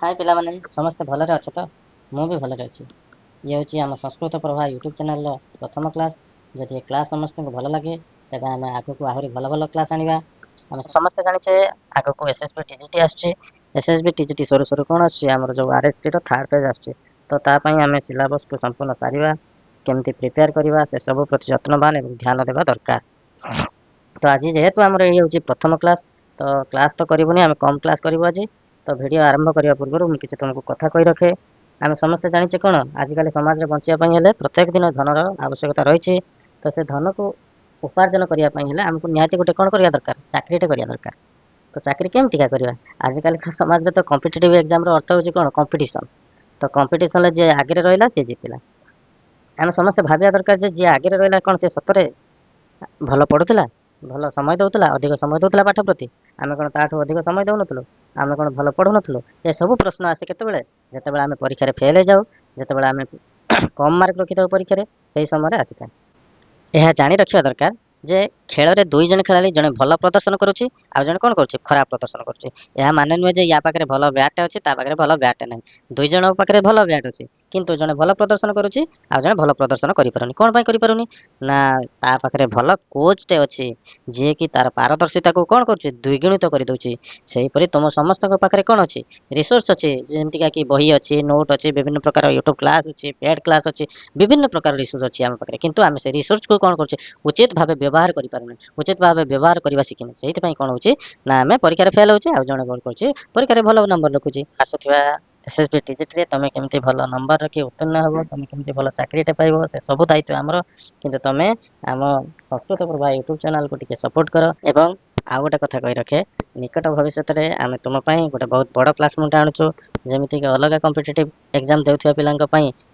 हाय पिलामाने समस्ते भलरे अछ तो मु भी भलरे अछि। ये होची हम संस्कृत प्रभा यूट्यूब चैनल रो प्रथम क्लास। जदि ये क्लास समस्त को भल लगे तेबे हम आगु को आहुरी भल भल क्लास आनिबा। हम समस्त जानिछे आगु को एसएसबी टीजीटी आछे। एसएसबी टीजीटी सरो सरो कोन आछे हमर जो आरएसटी रो थर्ड पेज आछे। तो ता पई हमें सिलेबस को संपूर्ण सारिबा केमती प्रिपेयर करबा से सब प्रति यत्नवान एवं ध्यान देबा दरकार। तो आज जेहेतु हमर ये होची प्रथम क्लास तो क्लास तो करबोनी हम कम क्लास करबो आज। तो वीडियो आरंभ करने पूर्व मुझे किसी तुमको कथा कही रखे। आम समस्ते जाचे कौन आजिकल समाज में बचापी प्रत्येक दिन धनर आवश्यकता रही। तो से धन को उपार्जन करने आमको निहाती गोटे कौन करवा दरकार चाकरीटे करवा दरकार। तो चाकरी केमती क्या करवा आजिकल समाज में तो कॉम्पिटिटिव एग्जाम अर्थ हो कौन कंपटीशन। तो कंपटीशन जी आगे रहा सी जीतला। आम समस्ते भाविया दरकार जी आगे रहा कौन से सतरे भल पढ़ुला भल समय दौला अधिक समय दौला पाठ प्रति आम कौन ताठू अधिक समय दौनु आम कौन भल पढ़ु नु ये सब प्रश्न आसे केतबेले जेतेबेले आम परीक्षा फेल हो जाऊ जेतेबेले आम कम मार्क रखिथाउ परीक्षा से समय आसी था। यह जाणी रखा दरकार जे खेल में दुई जन खेला जड़े भल प्रदर्शन करुच्ची आ जड़े कौन कर खराब प्रदर्शन कर माने नुहे या पाखे भल बैट अच्छी पाखे भल बैट ना दुई जन पाखे भल बैट अच्छी किंतु जड़े भल प्रदर्शन करुच्ची आ जड़े भल प्रदर्शन करें कौन पाई ना ता पाखे भल कोचटे अच्छी जी कि तार पारदर्शिता को कौन कर द्विगुणित करदे से तुम समस्त पाखे कौन अच्छी रिसोर्स अच्छी जमीका कि बही अच्छी नोट अच्छी विभिन्न प्रकार यूट्यूब क्लास अच्छी पेड क्लास अच्छी विभिन्न प्रकार रिसोर्स अच्छी आम पाखे किंतु आम से रिसोर्स को कौन कर उचित भाव व्यवहार करें उचित भाव व्यवहार करवा शिखिने से कौन हो ना आम परीक्षा फेल हो जड़े कौन कर परीक्षा भल नंबर रखुच्छी आसुवा एसएसबी टीजीटी तुम केमती भल नंबर रखी उत्तीर्ण हम तुम केमती भल चाकरीटे पाइब से सब दायित्व आमर किंतु तुम आम संस्कृत प्रभा यूट्यूब चैनल को टिके सपोर्ट कर एवं आउ गोटे कथा कही रखे निकट भविष्य में आम तुम गोटे बहुत बड़ प्लाटफर्म आणुचु जमीक अलग कॉम्पिटिटिव एग्जाम देउथिबा पिलांक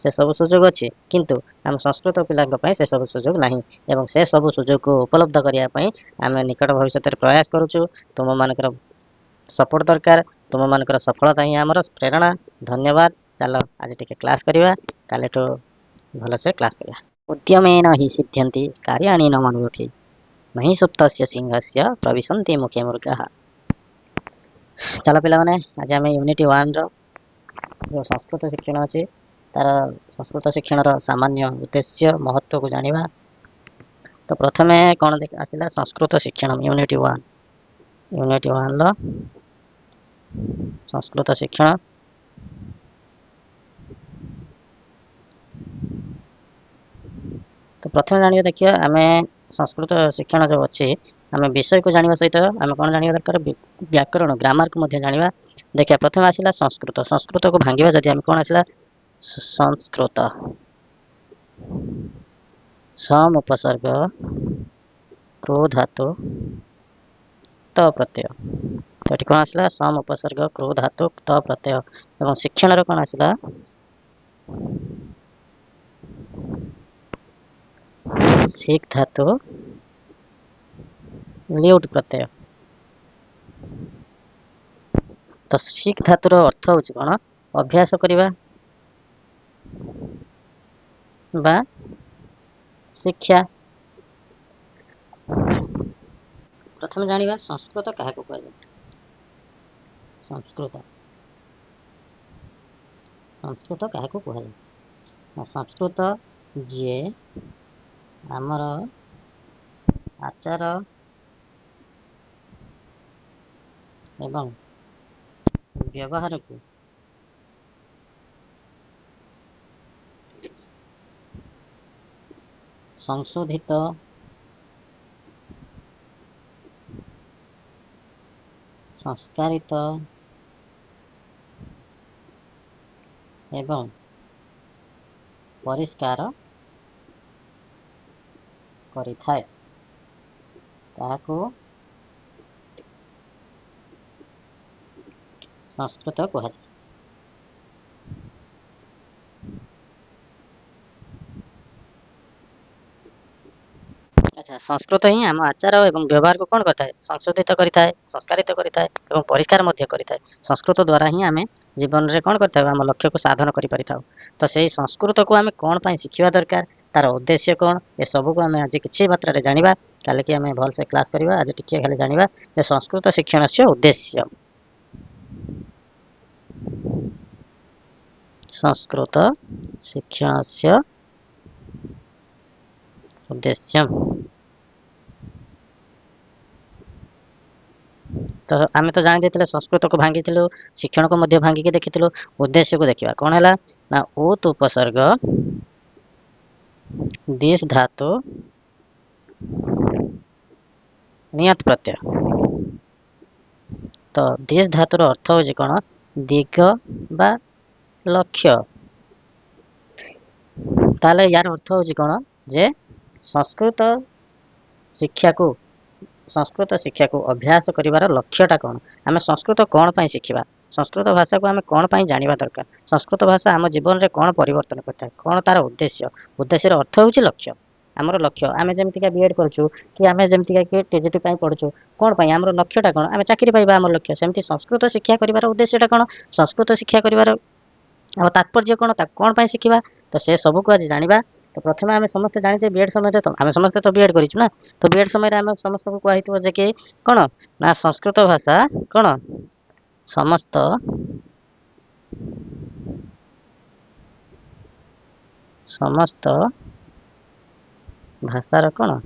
से सब सुजोग अच्छी किंतु आम संस्कृत पिलांक से सब सुजोग नहीं एवं से सब सुजोग को उपलब्ध करने आम निकट भविष्य में प्रयास करुचु तुम मानकर सपोर्ट दरकार तुम मानकर सफलता ही आमर प्रेरणा धन्यवाद। चलो आज टिके क्लास करवा कालेठू भलसे क्लास करवा। उद्यमेन हि सिद्ध्यन्ति कार्याणि न मनुष्यै नहि सुप्तस्य सिंहस्य प्रविशन्ति मुखे मृगाः। चलो पिला माने आज आम यूनिट 1 जो संस्कृत शिक्षण अच्छी तार संस्कृत शिक्षण सामान्य उद्देश्य महत्व को जानिबा। तो प्रथमे कौन देख आसला संस्कृत शिक्षण यूनिट 1 लो संस्कृत शिक्षण तो प्रथम जानिए देखिए आम संस्कृत शिक्षण जो अच्छी आम विषय को जाना सहित आम कौन जाना दरकार व्याकरण ग्रामर को जाना। देखिए प्रथम आसला संस्कृत संस्कृत को भांगा जदि आम कौन आसला संस्कृत सम उपसर्ग क्रो धातु त प्रत्यय तो ये कौन आसला सम उपसर्ग क्रो धातु त प्रत्यय एवं शिक्षण कौन आसला सिक धातु ल्यूट प्रत्यय। तो सिक धातुर अर्थ हूँ कौन अभ्यास करवा बा शिक्षा। प्रथम जानिबा संस्कृत क्या कह संस्कृत संस्कृत क्या कह संस्कृत जी आमर आचार एवं व्यवहार को संशोधित संस्कारित एवं परिष्कार करिथाए ताहाको संस्कृत कह। अच्छा संस्कृत ही आम आचार एवं व्यवहार को कौन करता है संशोधित करता है संस्कारित करता है एवं परिष्कार करता है। संस्कृत द्वारा ही आम जीवन में कौन करता आम लक्ष्य को साधन कर। तो से संस्कृत को आम कौन पाई शिखा दरकार तार उद्देश्य कौन ए सब को आम आज किसी मात्रा जाना काले कि आम भलसे क्लास करवा आज टिके खाली जाना संस्कृत शिक्षण से उद्देश्य। संस्कृत शिक्षणस्य उद्देश्यम। तो आम तो जानी देते संस्कृत को भांगी शिक्षण को मध्य भांगिक देखी उद्देश्य को देखा कौन है ना उत उपसर्ग दिश धातु नियत प्रत्यय। तो दिश धातुर अर्थ हूँ कौन दिग बा लक्ष्य। ताले यार अर्थ हूँ कौन जे संस्कृत शिक्षा को अभ्यास करिवार लक्ष्यटा कौन आम संस्कृत कौन पाई शिखिबा संस्कृत भाषा को आम कौन पाई जानिबा दरकार संस्कृत भाषा आम जीवन में कौन परिवर्तन करता है कौन तार उद्देश्य अर्थ हूँ लक्ष्य। आमर लक्ष्य आम जमीका बीएड करूँ कि आम जमीका कि टीजीटी पढ़ुँ कौन पाई आमर लक्ष्यटा कौन आम चाकरी पाइबा आम लक्ष्य सेमती संस्कृत शिक्षा करिवार उद्देश्यटा कौन संस्कृत शिक्षा करिवार आम तात्पर्य कौन कौन पाई शिखिबा तो से सबको आज जानिबा। तो प्रथम आम समस्त जाने बीएड समय तो आम समस्त तो बीएड करूँ ना तो बीएड समय आम समस्त को कहते जे कि कौन ना संस्कृत भाषा कौन समस्त भाषार कौन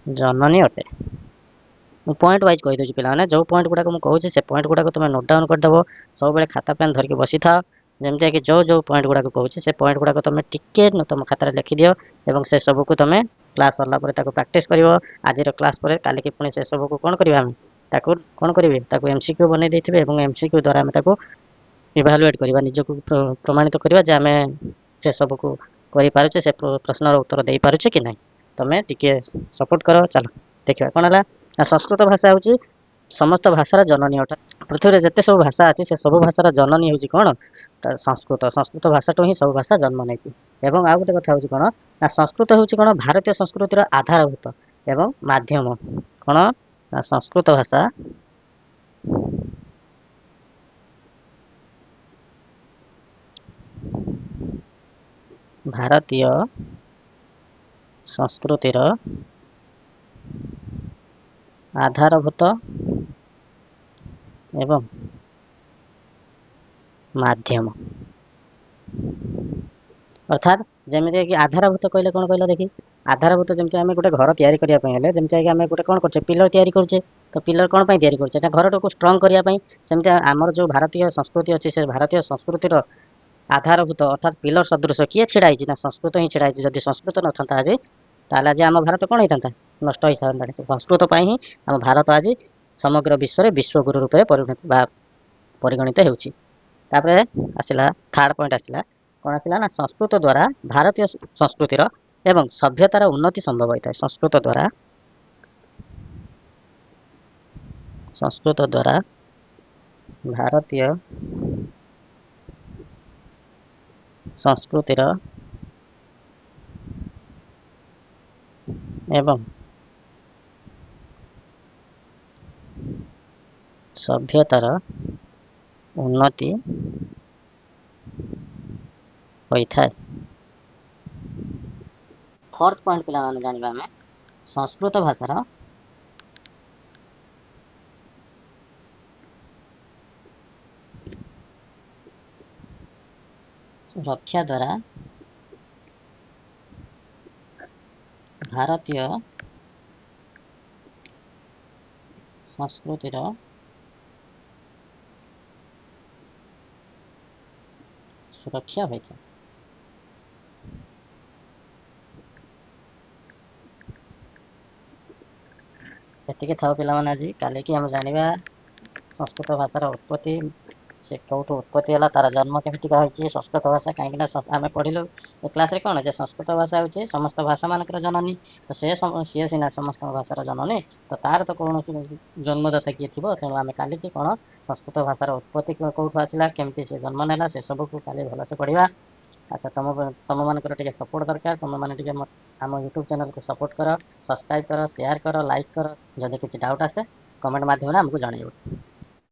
जननी अटे। मुझे पॉइंट वाइज कहीदे पे जो पॉइंट गुड़ाक मुझे से पॉइंट गुड़ाक तुम नोट डाउन करदेव सब खाता पेन धरिकी बसी था जमती कि जो पॉइंट गुड़ाक कहूँ से पॉइंट गुड़ाक तुम टिके तुम खाता लिखिदियो और से सब को तुम क्लास सरला प्राक्ट कर आज क्लास पर काली पुणी से सब को कौन करा कौन करेंगे एमसीक्यू बन देते एमसीक्यू द्वारा आम इभालुएट करवा निजक प्रमाणित करवा जे आम से सब को करें से प्रश्नर उत्तर दे पारे कि नहीं तुम्हें टिके सपोर्ट कर चलो देखा कौन है संस्कृत भाषा हूँ समस्त भाषार जननी अटा पृथ्वी जिते सब भाषा अच्छी से सब भाषार जननी हूँ कौन संस्कृत भाषा तो ही सब भाषा जन्म नहीं एवं आउ गोटे कथा हूँ कौन ना संस्कृत हूँ कौन भारतीय संस्कृतिर आधारभूत एवं माध्यम कौन ना संस्कृत भाषा भारतीय संस्कृतिर आधारभूत एवं माध्यम अर्थात जमी कि आधारभूत कहले कौन कहल देखी आधारभूत जमी आम गोटे घर तैयारी करने जमी आम गोटे कौन कर पिलर तैयारी करुचे तो पिलर कौन पाई तैयारी करुचे घर को स्ट्रंग करने सेमती आमर जो भारतीय संस्कृति अच्छी से भारतीय संस्कृतिर आधारभूत अर्थात पिलर सदृश किए छिड़ाई ना संस्कृत ही छिड़ाई जदि संस्कृत न था आज ताल आज आम भारत कौन होता नष्ट हो सारा संस्कृत ही आम भारत आज समग्र विश्व में विश्वगुरु रूप में परिगणित होपर आसला थर्ड पॉइंट आसला कौन आसला ना संस्कृत द्वारा भारतीय संस्कृतिर एवं सभ्यतार उन्नति संभव होता है संस्कृत द्वारा भारतीय संस्कृतिर एवं सभ्यतार उन्नति होता है। फोर्थ पॉइंट पिला माने जानिबा में संस्कृत भाषार रक्षा द्वारा भारतीय संस्कृतिर सुरक्षा होता है। एतिके थाओ पिला माने आज काले कि हम जानिबा संस्कृत भाषार उत्पत्ति से कौटू उत्पत्ति है तार जन्म केमिति होती संस्कृत भाषा कहीं आम पढ़लु क्लास रे कौन जे संस्कृत भाषा हूँ समस्त भाषा मानकर जननी तो सी सीना समस्त भाषार जननी तो तार तो कौन जन्मदाता किए थी तेणु आम काली कौन संस्कृत भाषार उत्पत्ति कौटू आसला केमती से जन्म नेला से सब को काली भलसे पढ़ा। अच्छा तुम मानकर टे सपोर्ट दरकार तुम मैंने आम यूट्यूब चैनल को सपोर्ट कर सब्सक्राइब कर शेयर कर लाइक कर जदि किसी डाउट आसे कमेंट माध्यम आमको जन।